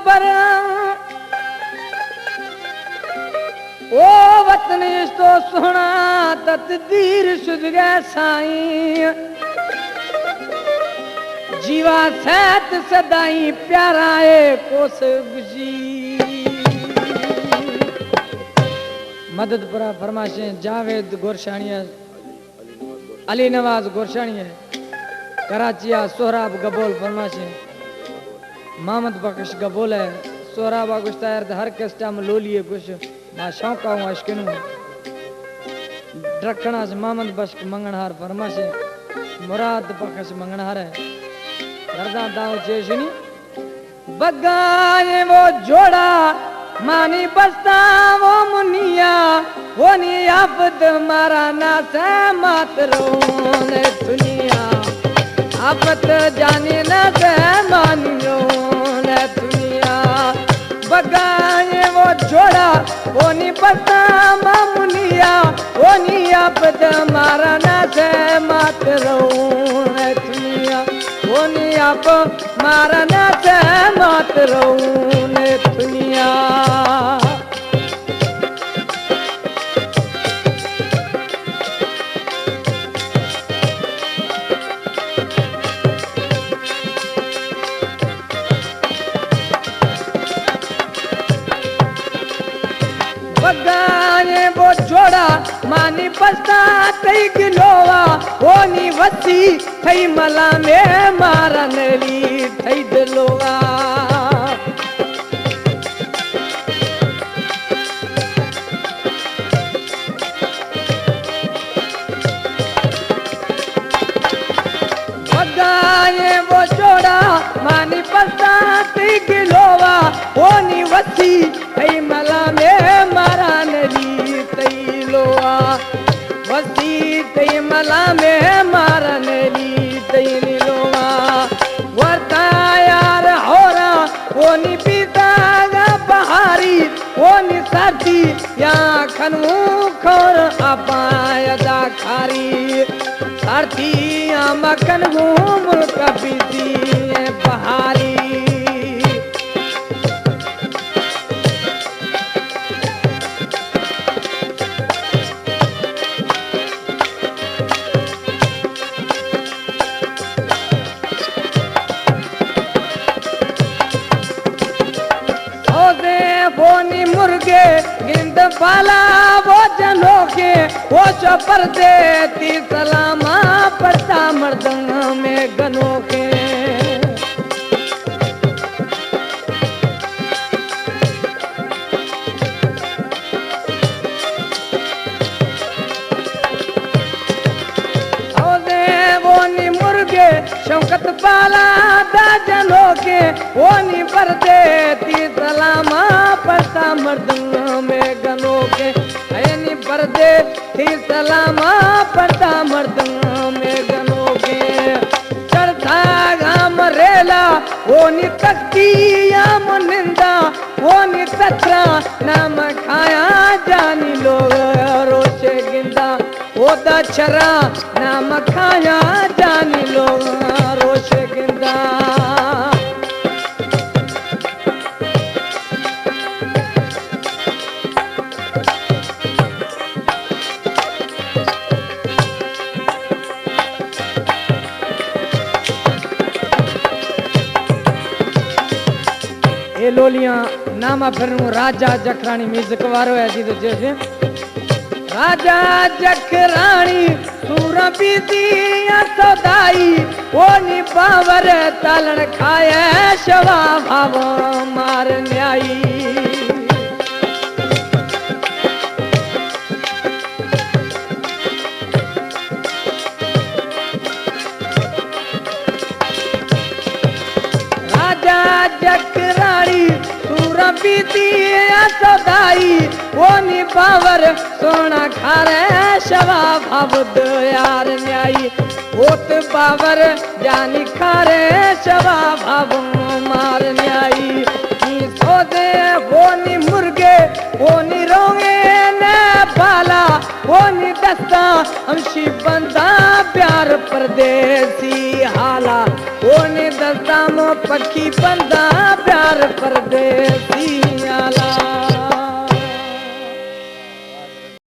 पर ओ वतन तो सोना तकदीर सुझ गए साईं जीवा सैत सदाई प्यारा है कोस गुजी मददपुरा फरमाशे जावेद गोरशानिया अली नवाज गोरशानिया कराचिया सोहराब गबोल फरमाशे मोहम्मद बख्श गबोल है सोहराब गुस्तायर हर कस्टा में लोलिए कुछ ना शौका हूँ अशकिन ड्रखना से मोहम्मद बख्श मंगनहार फरमाशे मुराद बख्श मंगनहार है दर्दा दाव चेशनी बगाए वो जोड़ा मानी बस्ता वो मुनिया वो नी आफत मारा ना से मात रोने दुनिया आफत जाने ना से मानी रोने दुनिया बगाए वो जोड़ा वो नी बस्ता मुनिया वो नी आफत मारा ना से मात रोने दुनिया वो नी आप मारा ना से मात रोने दुनिया बगाए वो जोड़ा मानी बस्ता तई गिलोवा वो नी वसी थई मला में मारन ली थई दिलोवा बगाए वो जोड़ा मानी बस्ता तई गिलोवा वो नी वसी थई मला में मारन ली तई लोवा वसी तई मला में मारन ली तई लोवा वर्ता यार होरा वो नी पीता बहारी वो नी सर्दी या खनू खोर अपायदा खारी सर्दी या मखन मुल्क बीती बहारी बोनी मुर्गे गिंद पाला वो जनों के वो चौपर देती सलामा पड़ता मर्दंग में गनों के बोनी मुर्गे शौकत पाला दा जनों के वो नी पर देती सलामा पड़ता मर्दंग में गनों के नी पर देती सलामा पड़ता मर्दंग में गनों के चढ़ता घाम रेला वो नी तकती या मुनिंदा वो नी तत्रा नाम खाया जानी लोग रोचे गिंदा वो दछरा नाम खाया जानी लोग रोचे गिंदा ये लोलियां नामा फिर राजा जखरानी म्यूजिक वारो है जी तो जैसे राजा जखरानी सूरा बीतिया सदाई वो नी पावर तालन खाए शवा भाव मार न्याई राजा जखरानी सूरा बीतिया सदाई वो नी पावर सोना खारे शवा भाव यार न्याई ओत पावर जानी खारे शवा भाव मार न्याई सो दे वो नी मुर्गे वो नी रोंगे न पाला वो नी दस्ता हमशी बंदा प्यार प्यार परदेसी हाला ओने दस्तामो पखी पंदा प्यार परदेसी